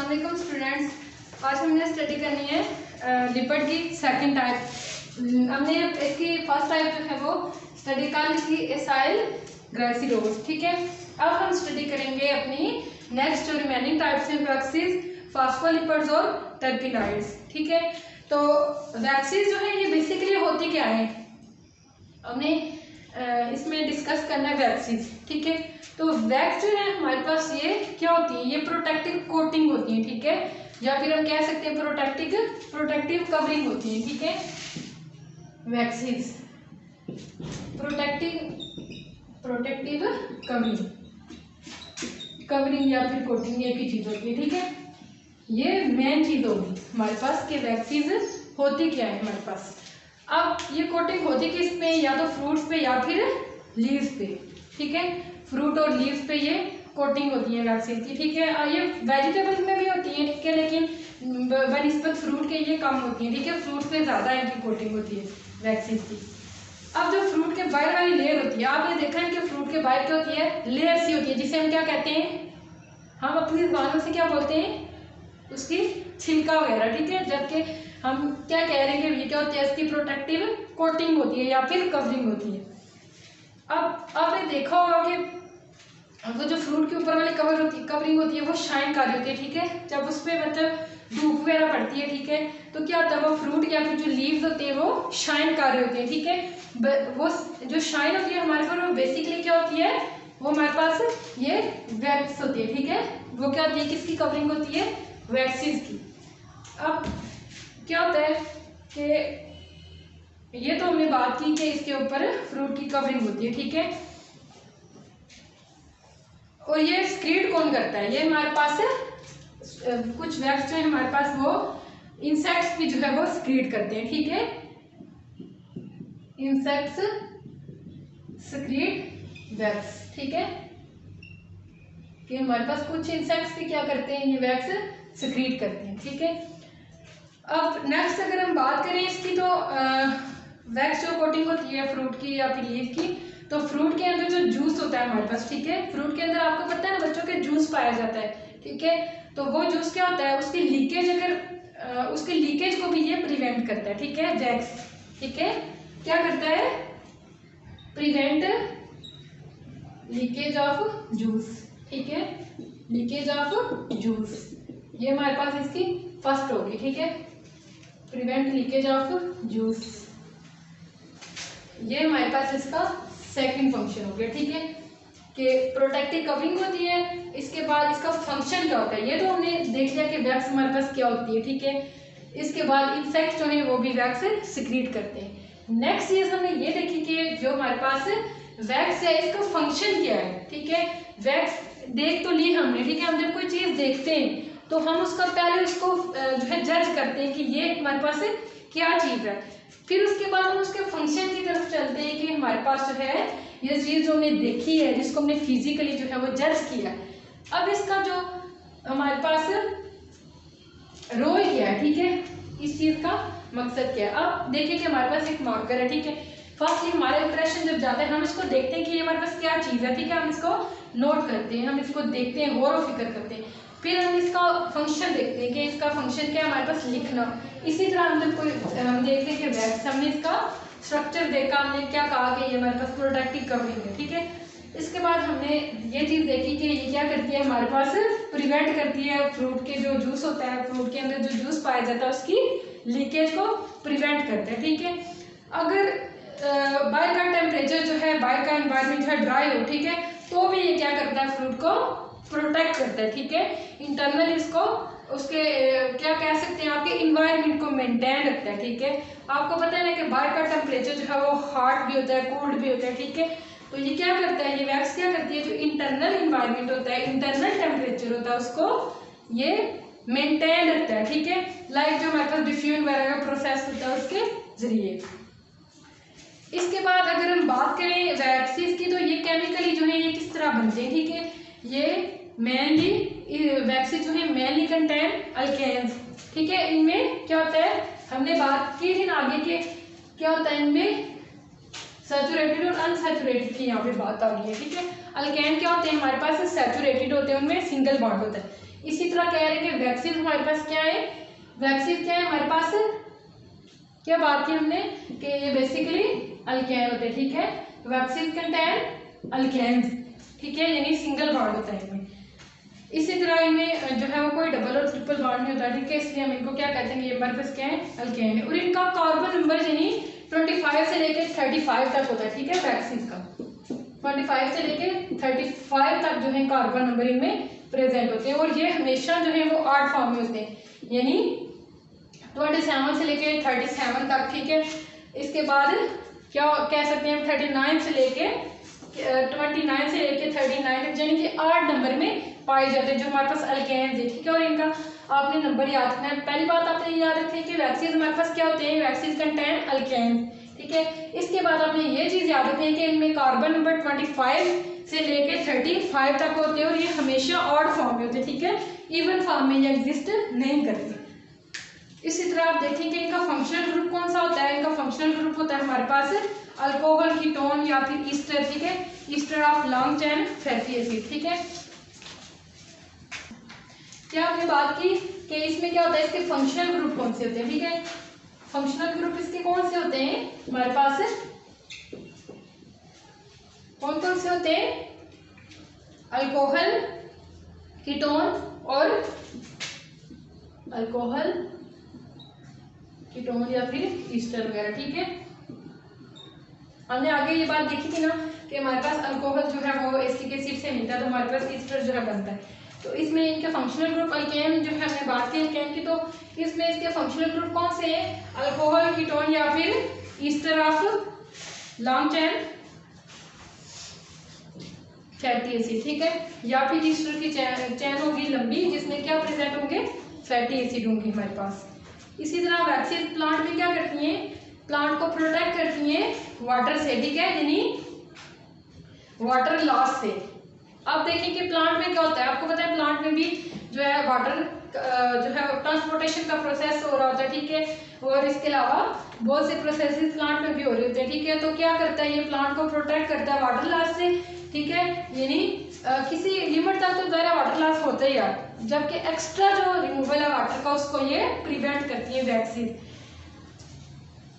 अस्सलाम वालेकुम स्टूडेंट्स। आज हमने स्टडी करनी है लिपिड की सेकंड टाइप। हमने इसकी फर्स्ट टाइप जो है वो स्टडी कर ली थी एसाइल ग्रासिडोज। ठीक है, अब हम स्टडी करेंगे अपनी नेक्स्ट जो रिमेनिंग टाइप्स हैं वैक्सीज, फॉस्फोलिपिड्स और टर्पिनॉइड्स। ठीक है, तो वैक्सीज जो है ये बेसिकली होती क्या है, हमने इसमें डिस्कस करना है वैक्सीज। ठीक है, तो वैक्स जो है हमारे पास ये क्या होती है, ये प्रोटेक्टिव कोटिंग होती है। ठीक है, या फिर हम कह सकते हैं प्रोटेक्टिव कवरिंग होती है। ठीक है, वैक्सीज प्रोटेक्टिव कवरिंग या फिर कोटिंग एक ही चीज होती है। ठीक है, ये मेन चीज होगी हमारे पास कि वैक्सीज होती क्या है हमारे पास। अब ये कोटिंग होती किस पे, या तो फ्रूट्स पे या फिर लीव्स पे। ठीक है, फ्रूट और लीव्स पे ये कोटिंग होती है वैक्सीन की। ठीक है, ये वेजिटेबल्स में भी होती है। ठीक है, लेकिन बनिस्बत फ्रूट के ये कम होती है। ठीक है, फ्रूट पे ज़्यादा इनकी कोटिंग होती है वैक्सीन की। अब जो फ्रूट के बाहर वाली लेयर होती है, आपने देखा है कि फ्रूट के बाहर क्या होती है, लेयर सी होती है, जिसे हम क्या कहते हैं, हम अपनी जबानों से क्या बोलते हैं, उसकी छिलका वगैरह। ठीक है, जबकि हम क्या कह रहे हैं कि ये क्या होती है, इसकी प्रोटेक्टिव कोटिंग होती है या फिर कवरिंग होती है। अब आपने देखा होगा कि वो जो फ्रूट के ऊपर वाली कवरिंग होती है वो शाइन कर रही होती है। ठीक है, जब उस पर मतलब धूप वगैरह पड़ती है, ठीक है, तो क्या होता है, वो फ्रूट या फिर जो लीव्स होते हैं वो शाइन कर रहे होते हैं। ठीक है, वो जो शाइन होती है हमारे पर, वो बेसिकली क्या होती है, वो हमारे पास ये वैक्स होती है। ठीक है, वो क्या होती है, किसकी कवरिंग होती है, वैक्सीज की। अब क्या होता है कि ये तो हमने बात की कि इसके ऊपर फ्रूट की कवरिंग होती है। ठीक है, और ये स्क्रीड कौन करता है, ये हमारे पास कुछ वैक्स जो है हमारे पास वो इंसेक्ट्स भी जो है वो स्क्रीड करते हैं। ठीक है, इंसेक्ट्स स्क्रीड वैक्स। ठीक है, कि हमारे पास कुछ इंसेक्ट्स भी क्या करते हैं, ये वैक्स स्क्रीड करते हैं। ठीक है, अब नेक्स्ट अगर हम बात करें इसकी, तो वैक्स जो कोटिंग होती है फ्रूट की या फिर लीफ की, तो फ्रूट के अंदर जो जूस होता है हमारे पास, ठीक है, फ्रूट के अंदर आपको पता है ना बच्चों के जूस पाया जाता है। ठीक है, तो वो जूस क्या होता है, उसकी लीकेज, अगर उसके लीकेज को भी ये प्रिवेंट करता है। ठीक है, वैक्स, ठीक है, क्या करता है, प्रिवेंट लीकेज ऑफ जूस। ठीक है, लीकेज ऑफ जूस, ये हमारे पास इसकी फर्स्ट होगी। ठीक है, प्रिवेंट लीकेज ऑफ जूस, ये हमारे पास इसका सेकंड फंक्शन हो गया। ठीक है, कि प्रोटेक्टिव कवरिंग होती है। इसके बाद इसका फंक्शन क्या होता है, ये तो हमने देख लिया कि वैक्स हमारे पास क्या होती है। ठीक है, इसके बाद इंसेक्ट्स जो है वो भी वैक्स सिक्रीट करते हैं। नेक्स्ट चीज हमने ये देखी कि जो हमारे पास वैक्स है इसका फंक्शन क्या है। ठीक है, वैक्स देख तो ली हमने। ठीक है, हम जब कोई चीज देखते हैं तो हम उसका पहले उसको जो है जज करते हैं कि ये हमारे पास क्या चीज है, फिर उसके बाद हम उसके फंक्शन की तरफ चलते हैं कि हमारे पास जो है ये चीज जो हमने देखी है, जिसको हमने फिजिकली जो है वो जज किया। अब इसका जो हमारे पास रोल क्या है, ठीक है, इस चीज का मकसद क्या है। अब देखिए कि हमारे पास एक मार्कर है। ठीक है, फर्स्टली हमारा इंप्रेशन जब जाता है हम इसको देखते हैं कि ये हमारे पास क्या चीज है। ठीक है, हम इसको नोट करते हैं, हम इसको देखते हैं, गौर व फिक्र करते हैं, फिर हम इसका फंक्शन देखते हैं कि इसका फंक्शन क्या है, हमारे पास लिखना। इसी तरह हम जब कोई हम देख रहे हैं कि वैक्स, हमने इसका स्ट्रक्चर देखा, हमने क्या कहा कि ये हमारे पास प्रोटेक्टिव कवरिंग है। ठीक है, इसके बाद हमने ये चीज़ देखी कि ये क्या करती है, हमारे पास प्रिवेंट करती है फ्रूट के जो जूस होता है, फ्रूट के अंदर जो जूस पाया जाता है उसकी लीकेज को प्रिवेंट करते हैं। ठीक है, अगर बाहर का टेम्परेचर जो है, बाहर का एनवायरनमेंट जो है ड्राई हो, ठीक है, तो भी ये क्या करता है, फ्रूट को प्रोटेक्ट करता है। ठीक है, इंटरनल इसको उसके क्या कह सकते हैं, आपके इन्वायरमेंट को मेंटेन रखता है। ठीक है, आपको पता है ना कि बाहर का टेम्परेचर जो है वो हॉट भी होता है, कोल्ड भी होता है। ठीक है, तो ये क्या करता है, ये वैक्स क्या करती है, जो इंटरनल इन्वायरमेंट होता है, इंटरनल टेम्परेचर होता है, उसको ये मेंटेन रखता है। ठीक है, लाइक जो हमारे पास डिफ्यूजन वगैरह का प्रोसेस होता है उसके जरिए। इसके बाद अगर हम बात करें वैक्सीज की, तो ये केमिकली जो है ये किस तरह बनते हैं। ठीक है, ये मेनली वैक्सीज जो है मेनली कंटेन अल्केन्स। ठीक है, इनमें क्या होता है, हमने बात की थी ना आगे के, क्या होता है इनमें सैचुरेटेड और अनसैचुरेटेड की यहाँ पे बात आ गई है। ठीक है, अल्केन क्या होते हैं, हमारे पास सैचुरेटेड होते हैं, उनमें सिंगल बॉन्ड होता है। इसी तरह कह रहे हैं कि वैक्सीन हमारे पास क्या है, वैक्सीन क्या है हमारे पास, क्या बात की हमने कि ये बेसिकली अल्केन होते हैं, ठीक है। वैक्सीन कंटेन अल्केन्स, ठीक है, यानी सिंगल बॉन्ड होता है इनमें। इसी तरह इनमें जो है वो कोई डबल और ट्रिपल बॉन्ड नहीं होता, ठीक है, इसलिए हम इनको क्या कहते हैं, ये हमारे पास क्या है, अल्केन है। और इनका कार्बन नंबर यानी 25 से लेकर 35 तक होता है, ठीक है, वैक्सीन का 25 से लेकर 35 तक जो है कार्बन नंबर इनमें प्रेजेंट होते हैं। और ये हमेशा जो है वो 8 फॉर्म में होते हैं, यानी 27 से लेके 37 तक, ठीक है। इसके बाद क्या कह सकते हैं, 29 से लेके 29 से लेके 39 तक, यानी कि 8 नंबर में पाए जाते हैं जो हमारे पास अल्केन्स है, ठीक है। और इनका आपने नंबर याद रखना है। पहली बात आपने याद रखनी है कि वैक्सीन हमारे पास क्या होते हैं, वैक्सीन कंटेन अल्केन्स, ठीक है। इसके बाद आपने ये चीज याद रखनी है कि इनमें कार्बन नंबर 25 से लेके 35 तक होते हैं और ये हमेशा ऑड फॉर्म में होते हैं, ठीक है, इवन फॉर्म में ये एग्जिस्ट नहीं करते। इसी तरह आप देखेंगे इनका फंक्शनल ग्रुप कौन सा होता है, इनका फंक्शनल ग्रुप होता है हमारे पास अल्कोहल, कीटोन या फिर ईस्टर, ठीक है, ester of long chain fatty acid, ठीक है। क्या हमने बात की कि इसमें क्या होता है, इसके फंक्शनल ग्रुप कौन से होते हैं, ठीक है। फंक्शनल ग्रुप इसके कौन से होते हैं हमारे पास, कौन कौन से होते हैं, अल्कोहल, कीटोन और अल्कोहल, कीटोन या फिर ईस्टर वगैरह, ठीक है। हमने आगे ये बात देखी थी ना कि हमारे पास अल्कोहल जो है वो एसिटिक एसिड से मिलता है, तो हमारे पास ईस्टर जो है बनता है। तो इसमें इनके फंक्शनल ग्रुप अल्केन जो है, हमने बात की अल्केन की, तो इसमें इसके फंक्शनल ग्रुप कौन से हैं, अल्कोहल, कीटोन या फिर ester of long chain fatty acid, ठीक है, या फिर ईस्टर की चैन होगी लंबी जिसमें क्या प्रेजेंट होंगे, फैटी एसिड होंगे हमारे पास। इसी तरह वैक्सीन प्लांट में क्या करती हैं, प्लांट को प्रोटेक्ट करती हैं वाटर से, ठीक है, यानी वाटर लॉस से। अब देखिए कि प्लांट में क्या होता है, आपको पता है प्लांट में भी जो है वाटर जो है ट्रांसपोर्टेशन का प्रोसेस हो रहा होता है, ठीक है, और इसके अलावा बहुत से प्रोसेसेस प्लांट में भी हो रहे होते हैं, ठीक है। तो क्या करता है, ये प्लांट को प्रोटेक्ट करता है वाटर लॉस से, ठीक है, यानी किसी लिमिट तक तो ज़रा वाटर लॉस होता ही है, जबकि एक्स्ट्रा जो रिमूवल है वाटर का उसको ये प्रिवेंट करती है वैक्सीन।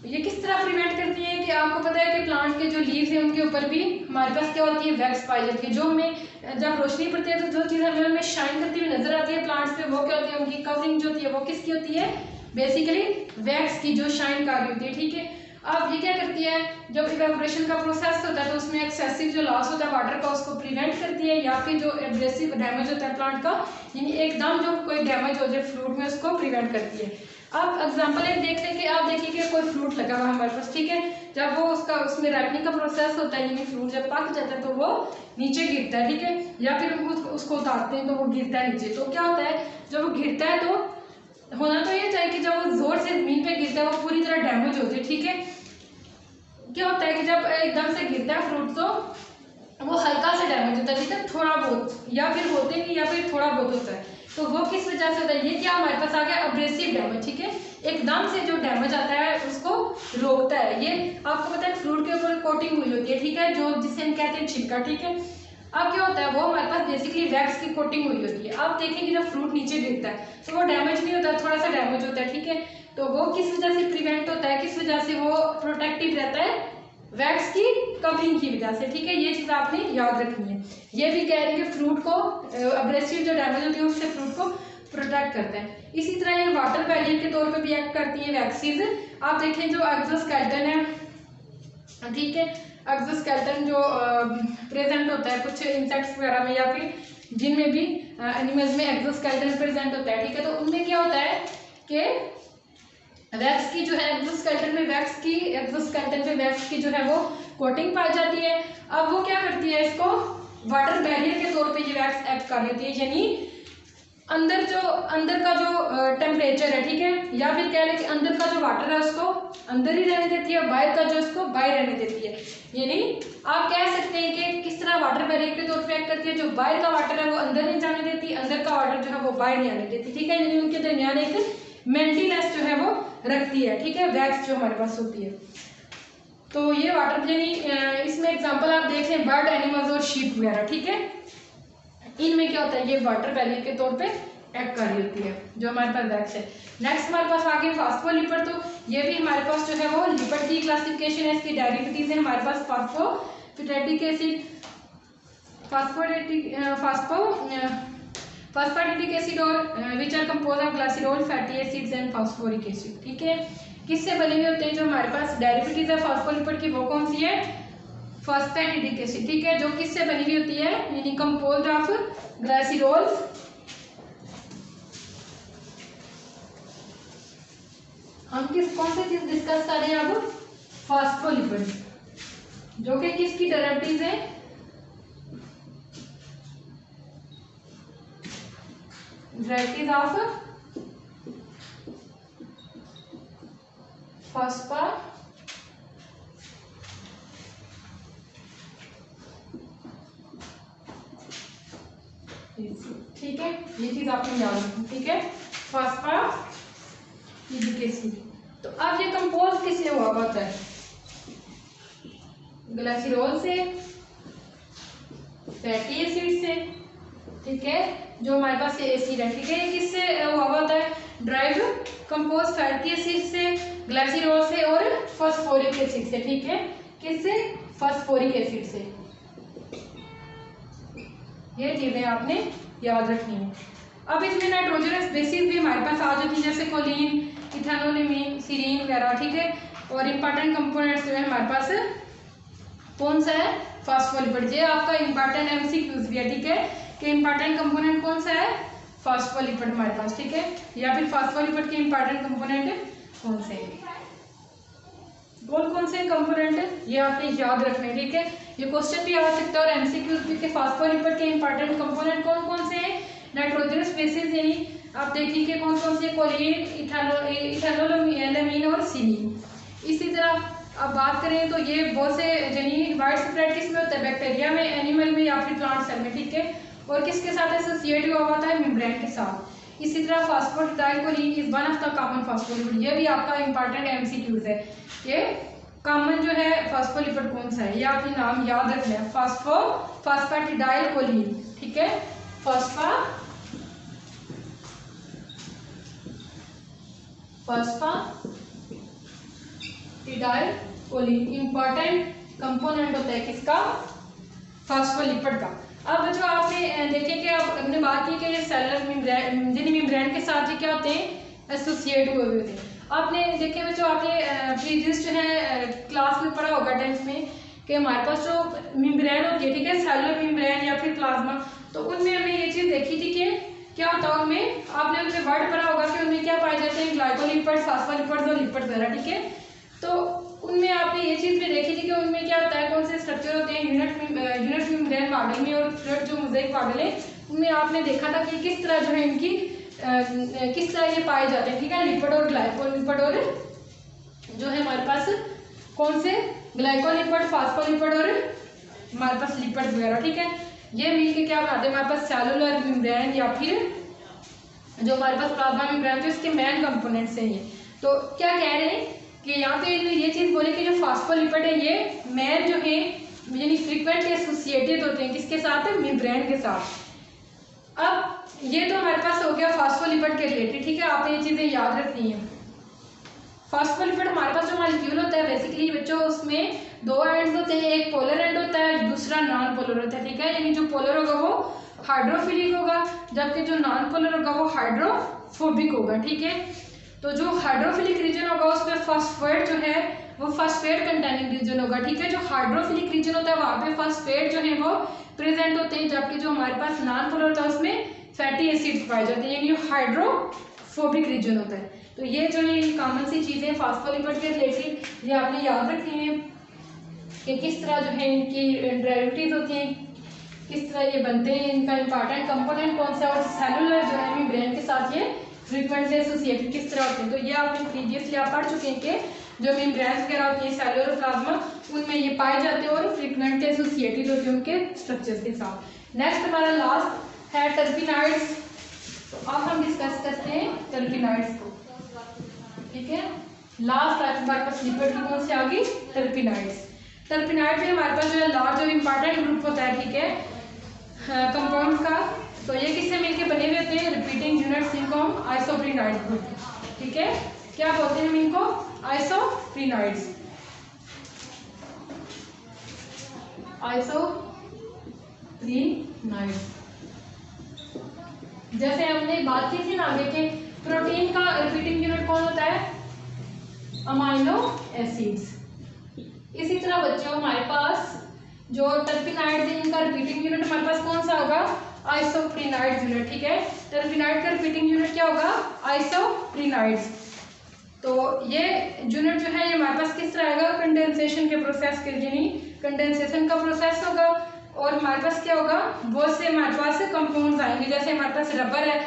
ये किस तरह प्रिवेंट करती है कि आपको पता है कि प्लांट के जो लीव्स हैं उनके ऊपर भी हमारे पास क्या होती है, वैक्स पाई जाती है, जो हमें जब रोशनी पड़ती है तो जो चीज़ हमें उनमें शाइन करती हुई नजर आती है प्लांट्स पे, वो क्या होती है, उनकी कवरिंग जो होती है वो किसकी होती है, बेसिकली वैक्स की, जो शाइन कर रही होती है, ठीक है। अब ये क्या करती है, जब इवेपोरेशन का प्रोसेस होता है तो उसमें एक्सेसिव जो लॉस होता है वाटर का उसको प्रिवेंट करती है, या फिर जो एब्रेसिव डैमेज होता है प्लांट का, यानी एकदम जो कोई डैमेज हो जाए फ्रूट में उसको प्रिवेंट करती है। अब एग्जांपल एक देख लें कि आप देखिए कि कोई फ्रूट लगा हुआ हमारे पास, ठीक है, जब वो उसमें राइपनिंग का प्रोसेस होता है, यानी फ्रूट जब पक जाता है तो वो नीचे गिरता है, ठीक है, या फिर हम उसको उतारते हैं तो वो गिरता है नीचे। तो क्या होता है, जब वो गिरता है तो होना तो ये चाहिए कि जब वो जोर से जमीन पे गिरता है वो पूरी तरह डैमेज होती है, ठीक है। क्या होता है कि जब एकदम से गिरता है फ्रूट तो वो हल्का सा डैमेज होता है, ठीक है, थोड़ा बहुत, या फिर होते नहीं, या फिर थोड़ा बहुत होता है। तो वो किस वजह से होता है, ये क्या हमारे पास आ गया, अब्रेसिव डैमेज, ठीक है, एकदम से जो डैमेज आता है उसको रोकता है। ये आपको पता है फ्रूट के ऊपर कोटिंग हुई होती है, ठीक है, जो जिसे हम कहते हैं छिलका, ठीक है। अब क्या होता है, वो हमारे पास बेसिकली वैक्स की कोटिंग हुई होती है। आप देखेंगे जब फ्रूट नीचे गिरता है तो वो डैमेज नहीं होता, थोड़ा सा डैमेज होता है, ठीक है। तो वो किस वजह से प्रिवेंट होता है, किस वजह से वो प्रोटेक्टिव रहता है, वैक्स की कवरिंग की वजह से, ठीक है। ये चीज़ आपने याद रखनी है। ये भी कह रहे हैं कि फ्रूट को अग्रेसिव जो डैमेज होती है उससे फ्रूट को प्रोटेक्ट करता है। इसी तरह ये वाटर बैरियर के तौर पे भी एक्ट करती है वैक्सीन। आप देखें जो एक्सोस्केलेटन है, ठीक है, एक्सोस्केलेटन जो प्रेजेंट होता है कुछ इंसेक्ट्स वगैरह में या फिर जिनमें भी एनिमल्स में एक्सोस्केलेटन प्रेजेंट होता है, ठीक है। तो उनमें क्या होता है कि वैक्स की जो है एक्सोस्केलेटन पे वैक्स की जो है वो कोटिंग पाई जाती है। अब वो क्या करती है, इसको वाटर बैरियर के तौर पे ये वैक्स एक्ट कर देती है, यानी अंदर का जो टेम्परेचर है, ठीक है, या फिर कह लें कि अंदर का जो वाटर है उसको अंदर ही रहने देती है, बाहर का जो उसको बाहर रहने देती है। यानी आप कह सकते हैं कि किस तरह वाटर बैरियर के तौर पे एक्ट करती है, जो बाहर का वाटर है वो अंदर नहीं जाने देती, अंदर का वाटर जो है वो बाहर नहीं आने देती, ठीक है, यानी उनके दरमियान एक मेंटेनेंस जो है वो रखती है, ठीक है, वैक्स जो हमारे पास होती है। तो ये वाटर यानी इसमें एग्जांपल आप देख लें बर्ड एनिमल्स और शीप वगैरह, ठीक है। इनमें क्या होता है, ये वाटर बैरियर के तौर पे एक्ट कर रही होती है जो हमारे पास वैक्स है। नेक्स्ट हमारे पास आगे फास्फोलिपिड, तो ये भी हमारे पास जो है वो लिपिड की क्लासिफिकेशन है, इसकी डेरिवेटिव्स है हमारे पास फॉस्फोफिटेटिक एसिड, फॉस्फेटिक एसिड और which are compose of glycerol, fatty acids and phosphoric acid. ठीक है, किससे बने हुए होते हैं जो हमारे पास डेरिवेटिव्स है फास्फोलिपिड की, वो कौन सी है, फॉस्फेटिक एसिड। ठीक है, जो किससे बनी हुई होती है, यानी कंपोज्ड ऑफ ग्लाइसरॉल, हम कौन सी चीज डिस्कस कर रहे हैं अब, फास्फोलिपिड, जो कि किसकी डेरिवेटिव्स है, डेरिवेटिव्स ऑफ फॉस्फा ठीक है, ये चीज आपने याद रखनी। ठीक है, फॉस्फोरिक एसिड। तो अब ये कंपोज किससे हुआ होता है, ग्लाइसरॉल से, फैटी एसिड से। ठीक है, जो हमारे पास ये एसिड है, ठीक है, ये किससे हुआ होता है, ड्राइव कंपोज फैटी एसिड से, ग्लाइसरॉल से और फास्फोरिक एसिड से। ठीक है, किससे, फास्फोरिक एसिड से। ये चीजें आपने याद रखनी है। अब इसमें नाइट्रोजनस बेसिस भी हमारे पास आ जाती है, जैसे कोलिन, इथेनोलिन, सीरीन वगैरह। ठीक है, और इंपॉर्टेंट कंपोनेंट्स जो है हमारे पास कौन सा है, फास्फोलिपिड। ये आपका इंपॉर्टेंट एमसीक्यूज भी है। ठीक है, कि इंपॉर्टेंट कंपोनेंट कौन सा है, फास्फोलिपिड हमारे पास। ठीक है, या फिर फास्फोलिपिड के इंपॉर्टेंट कंपोनेंट कौन से हैं, कौन से कंपोनेंट है, ये आपने याद रखना है। ठीक है, ये क्वेश्चन भी आ सकता है और एमसीक्यूज भी के फास्फोलिपिड के इंपॉर्टेंट कंपोनेंट कौन से हैं, नाइट्रोजनस बेसिस, यानी आप देखिए कौन से, कोलिन, इथेनोलिन और सीरीन। इसी तरह अब बात करें तो ये बहुत से यानी वाइड स्प्रेड किस में होता है, बैक्टीरिया में, एनिमल में या फिर प्लांट सेल में। ठीक है, और किसके साथ एसोसिएट हुआ होता है, मेम्ब्रेन के साथ। इसी तरह phosphodicholine is one of the common phospholipid, ये भी आपका इंपॉर्टेंट एमसीक्यूज है। ये कॉमन जो है फास्फोलिपिड कौन सा है, ये आपने नाम याद रखना है, फॉस्फेटिडाइलकोलिन। ठीक है, फॉस्फेटिडाइलकोलिन इंपॉर्टेंट कंपोनेंट होता है किसका, फास्फोलिपिड का। अब जो आपने देखे कि आपने बात की कि ये सेलुलर मेम्ब्रेन के साथ ये क्या होते हैं, एसोसिएट हुए होते हैं। आपने देखे हुए जो आपने प्रीवियस जो है क्लास में पढ़ा होगा 10th में, कि हमारे पास जो मेम्ब्रेन होती है, ठीक है, सेलुलर मेम्ब्रेन या फिर प्लाज्मा, तो उनमें हमने ये चीज देखी थी कि क्या होता है उनमें, आपने उनमें वर्ड पढ़ा होगा कि उनमें क्या पाए जाते हैं, ग्लाइकोलिपिड, फास्फोलिपिड और लिपिड वगैरह। ठीक है, तो उनमें आपने ये चीज भी देखी थी कि उनमें क्या होता है, कौन से स्ट्रक्चर होते हैं, यूनिट मेम्ब्रेन मॉडल में और फ्लड जो मोज़ेक मॉडल है उनमें आपने देखा था कि किस तरह जो है इनकी किस तरह ये पाए जाते हैं। ठीक है, लिपिड और ग्लाइकोलिपिड और जो है हमारे पास कौन से, ग्लाइकोलिपिड, फास्फोलिपिड और हमारे पास लिपिड वगैरह। ठीक है, ये मिलके क्या बनाते हैं हमारे पास सेलुलर मेम्ब्रेन या फिर जो हमारे पास प्लाज्मा मेम्ब्रेन, जो इसके मेन कंपोनेंट्स हैं ये। तो क्या कह रहे हैं कि यहाँ पे ये चीज बोले कि जो फास्फोलिपिड है ये मेन जो है यानी फ्रीक्वेंटली एसोसिएटेड होते हैं किसके साथ, मेम्ब्रेन के साथ। अब ये तो हमारे पास हो गया फास्फोलिपिड के रिलेटेड। ठीक है, आपने ये चीजें याद रखनी है। फास्फोलिपिड हमारे पास जो मॉलिक्यूल होता है बेसिकली बच्चों, उसमें दो एंड होते हैं, एक पोलर एंड होता है, दूसरा नॉन पोलर होता है। ठीक है, यानी जो पोलर होगा वो हाइड्रोफिलिक होगा, जबकि जो नॉन पोलर होगा वो हाइड्रोफोबिक होगा। ठीक है, तो जो हाइड्रोफिलिक रीजन होगा उसमें फॉस्फेट जो है वो फॉस्फेट कंटेनिंग रीजन होगा। ठीक है, जो हाइड्रोफिलिक रीजन होता है वहाँ पे फॉस्फेट जो है वो प्रेजेंट होते हैं, जबकि जो हमारे पास नॉन पोलर होता है उसमें फैटी एसिड्स पाए जाते हैं, यानी हाइड्रोफोबिक रीजन होता है। तो ये जो है कॉमन सी चीजें फास्फोलिपिड के रिलेटेड, ये आपने याद रखनी है कि किस तरह जो है इनकी डेरिवेटिव्स होती हैं, किस तरह ये बनते हैं, इनका इंपॉर्टेंट कंपोनेंट कौन सा है, और सेलुलर जो है मेम्ब्रेन के साथ ये फ्रीक्वेंटली एसोसिएटेड किस तरह होते हैं। तो ये आपने प्रीवियसली आप पढ़ चुके हैं कि जो मेम्ब्रेन वगैरह होती है सेलुलर प्लाज्मा, उनमें ये पाए जाते हैं और फ्रीक्वेंटली एसोसिएटेड होते हैं उनके स्ट्रक्चर्स के साथ। नेक्स्ट हमारा लास्ट है टर्पिनाइड्स। तो अब हम डिस्कस करते हैं टर्पिनाइड्स को। ठीक है, लास्ट आज हमारे पास लिपिड की कौन सी आ गई, टर्पिनाइड्स। टर्पिनाइड में हमारे पास जो है लार्ज और इम्पॉर्टेंट ग्रुप होता है। ठीक है, कंपाउंड का, तो ये किससे मिलके बने हुए होते हैं? रिपीटिंग यूनिट्स, इनको हम आइसोप्रीनाइड्स बोलते हैं। ठीक है, क्या बोलते हैं हम इनको? आइसोप्रीनाइड्स। आइसोप्रीनाइड्स। जैसे हमने बात की थी ना आगे के प्रोटीन का रिपीटिंग यूनिट कौन होता है? Amino acids. इसी तरह बच्चों हमारे पास जो टर्पेनाइड्स है इनका रिपीटिंग यूनिट हमारे पास कौन सा होगा? आइसोप्रीनाइड्स यूनिट। ठीक है, टर्पेनाइड का रिपीटिंग यूनिट क्या होगा? आइसोप्रीनाइड्स। तो ये यूनिट जो है ये हमारे पास किस तरह आएगा? कंडेंसेशन के प्रोसेस के, यानी कंडेंसेशन का प्रोसेस होगा और हमारे पास क्या होगा? बहुत से हमारे पास कंपाउंड्स आएंगे, जैसे हमारे पास रबर है,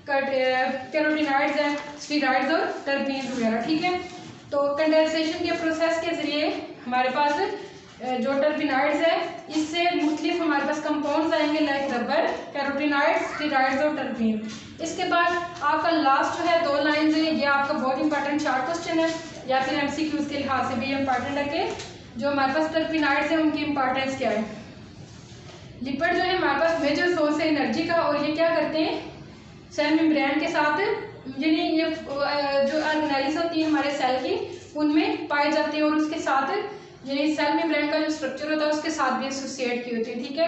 कैरोटीनॉइड्स है, स्टीरॉइड्स और टर्पीन्स वगैरह। ठीक है, तो कंडेंसेशन के प्रोसेस के जरिए हमारे पास जो टर्पेनॉइड्स है इससे मुख्तलिफ हमारे पास कंपाउंड्स आएंगे, लाइक रबर, कैरोटीनॉइड्स, स्टीरॉइड्स और टर्पीन। इसके बाद आपका लास्ट जो है 2 लाइन है, ये आपका बहुत इंपॉर्टेंट शार्ट क्वेश्चन है या फिर एमसीक्यूज के लिहाज से भी इंपॉर्टेंट है कि जो हमारे पास टर्पेनॉइड्स है उनकी इंपॉर्टेंस क्या है। लिपिड जो है हमारे पास मेजर सोर्स है एनर्जी का, और ये क्या करते हैं? सेल मेम्ब्रेन के साथ, यानी ये जो ऑर्गेनेल्स होती है हमारे सेल की उनमें पाए जाते हैं और उसके साथ ये सेल मेम्ब्रेन का जो स्ट्रक्चर होता है उसके साथ भी एसोसिएट की होती है। ठीक है,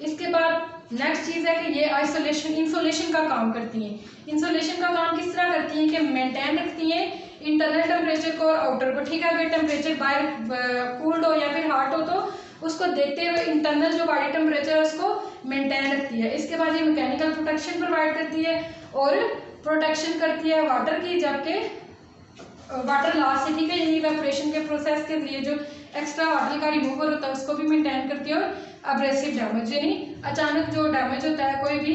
इसके बाद नेक्स्ट चीज़ है कि ये आइसोलेशन, इंसुलेशन का काम करती हैं। इंसुलेशन का काम किस तरह करती हैं? कि मेंटेन रखती हैं इंटरनल टेम्परेचर को और आउटर को। ठीक है, अगर टेम्परेचर बाहर कूल्ड हो या फिर हॉट हो तो उसको देखते हुए इंटरनल जो बॉडी टेम्परेचर है उसको मेंटेन रखती है। इसके बाद ये मैकेनिकल प्रोटेक्शन प्रोवाइड करती है और प्रोटेक्शन करती है वाटर की, जबकि वाटर लॉस से, ठीक है, यानी इवेपोरेशन के प्रोसेस के लिए जो एक्स्ट्रा वाटर का रिमूवल होता है उसको भी मेंटेन करती है, और अब्रेसिव डैमेज यानी अचानक जो डैमेज होता है कोई भी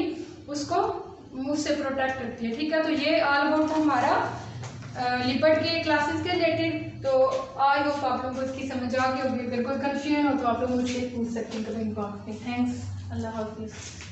उसको उससे प्रोटेक्ट करती है। ठीक है, तो ये ऑल अबाउट हमारा लिपिड के क्लासेस के रिलेटेड। तो आई होप आप लोगों को इसकी समझ आ गई होगी। अगर कोई कंफ्यूजन हो तो आप लोग मुझसे पूछ सकते हैं कभी इनको। थैंक्स, अल्लाह हाफिज़।